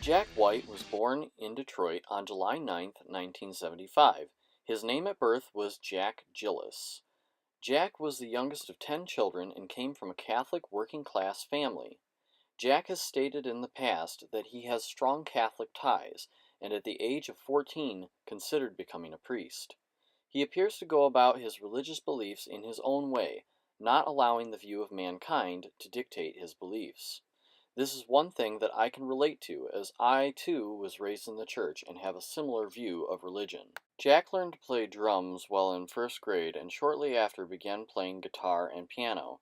Jack White was born in Detroit on July 9th, 1975. His name at birth was Jack Gillis. Jack was the youngest of 10 children and came from a Catholic working class family. Jack has stated in the past that he has strong Catholic ties and at the age of 14 considered becoming a priest. He appears to go about his religious beliefs in his own way, not allowing the view of mankind to dictate his beliefs. This is one thing that I can relate to, as I too was raised in the church and have a similar view of religion. Jack learned to play drums while in first grade and shortly after began playing guitar and piano.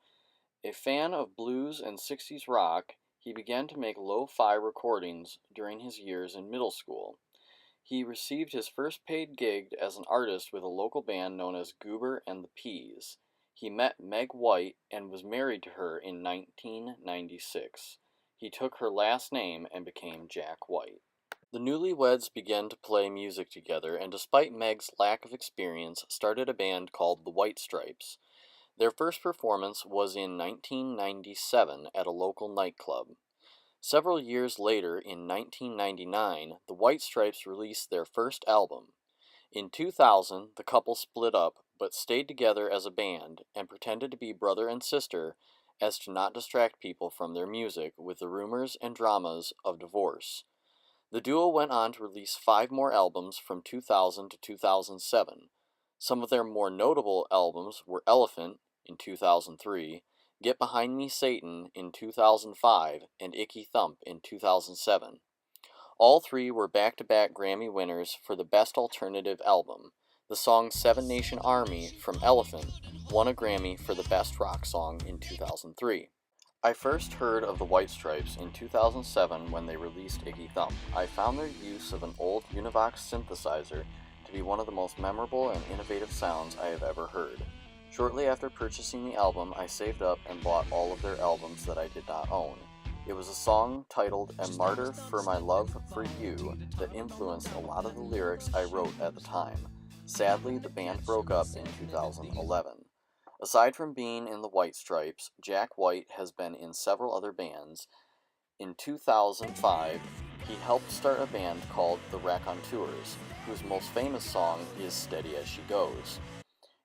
A fan of blues and 60s rock, he began to make lo-fi recordings during his years in middle school. He received his first paid gig as an artist with a local band known as Goober and the Peas. He met Meg White and was married to her in 1996. He took her last name and became Jack White. The newlyweds began to play music together and despite Meg's lack of experience, started a band called the White Stripes. Their first performance was in 1997 at a local nightclub. Several years later, in 1999, the White Stripes released their first album. In 2000, the couple split up, but stayed together as a band, and pretended to be brother and sister as to not distract people from their music with the rumors and dramas of divorce. The duo went on to release 5 more albums from 2000 to 2007. Some of their more notable albums were Elephant in 2003, Get Behind Me Satan in 2005, and Icky Thump in 2007. All 3 were back-to-back Grammy winners for the Best Alternative Album. The song Seven Nation Army from Elephant won a Grammy for the Best Rock Song in 2003. I first heard of the White Stripes in 2007 when they released Icky Thump. I found their use of an old Univox synthesizer to be one of the most memorable and innovative sounds I have ever heard. Shortly after purchasing the album, I saved up and bought all of their albums that I did not own. It was a song titled A Martyr for My Love for You that influenced a lot of the lyrics I wrote at the time. Sadly, the band broke up in 2011. Aside from being in the White Stripes, Jack White has been in several other bands. In 2005, he helped start a band called the Raconteurs, whose most famous song is Steady as She Goes.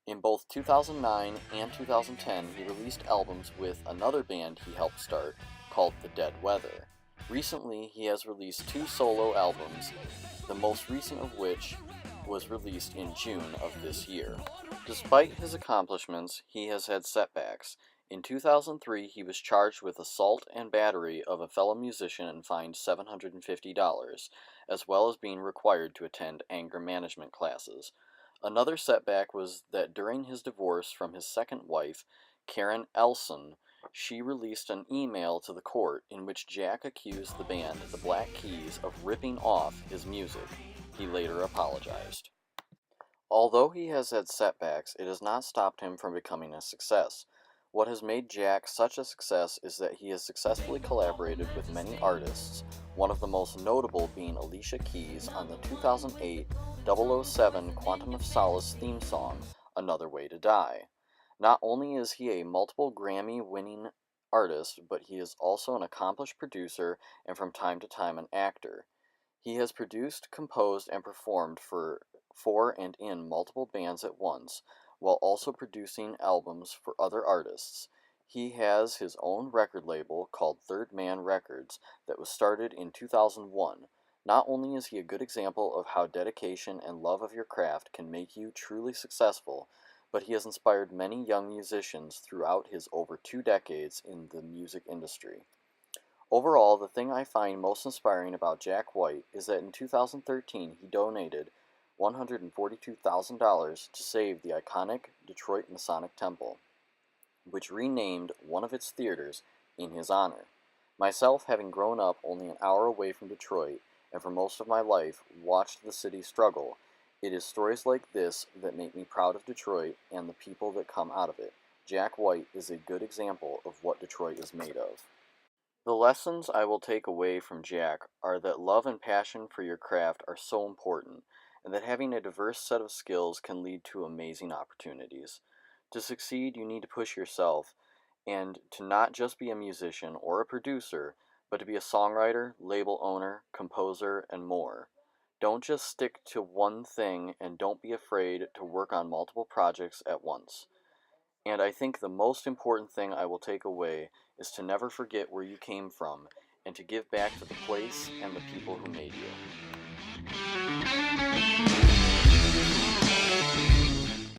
In both 2009 and 2010, he released albums with another band he helped start called The Dead Weather. Recently, he has released 2 solo albums, the most recent of which was released in June of this year. Despite his accomplishments, he has had setbacks. In 2003, he was charged with assault and battery of a fellow musician and fined $750, as well as being required to attend anger management classes. Another setback was that during his divorce from his second wife, Karen Elson, she released an email to the court in which Jack accused the band, the Black Keys, of ripping off his music. He later apologized. Although he has had setbacks, it has not stopped him from becoming a success. What has made Jack such a success is that he has successfully collaborated with many artists, one of the most notable being Alicia Keys on the 2008 007 Quantum of Solace theme song, Another Way to Die. Not only is he a multiple Grammy-winning artist, but he is also an accomplished producer and from time to time an actor. He has produced, composed, and performed for and in multiple bands at once, while also producing albums for other artists. He has his own record label called Third Man Records that was started in 2001. Not only is he a good example of how dedication and love of your craft can make you truly successful, but he has inspired many young musicians throughout his over 2 decades in the music industry. Overall, the thing I find most inspiring about Jack White is that in 2013 he donated $142,000 to save the iconic Detroit Masonic Temple, which renamed one of its theaters in his honor. Myself, having grown up only an hour away from Detroit, and for most of my life watched the city struggle, it is stories like this that make me proud of Detroit and the people that come out of it. Jack White is a good example of what Detroit is made of. The lessons I will take away from Jack are that love and passion for your craft are so important, and that having a diverse set of skills can lead to amazing opportunities. To succeed, you need to push yourself, and to not just be a musician or a producer, but to be a songwriter, label owner, composer, and more. Don't just stick to one thing, and don't be afraid to work on multiple projects at once. And I think the most important thing I will take away is to never forget where you came from and to give back to the place and the people who made you.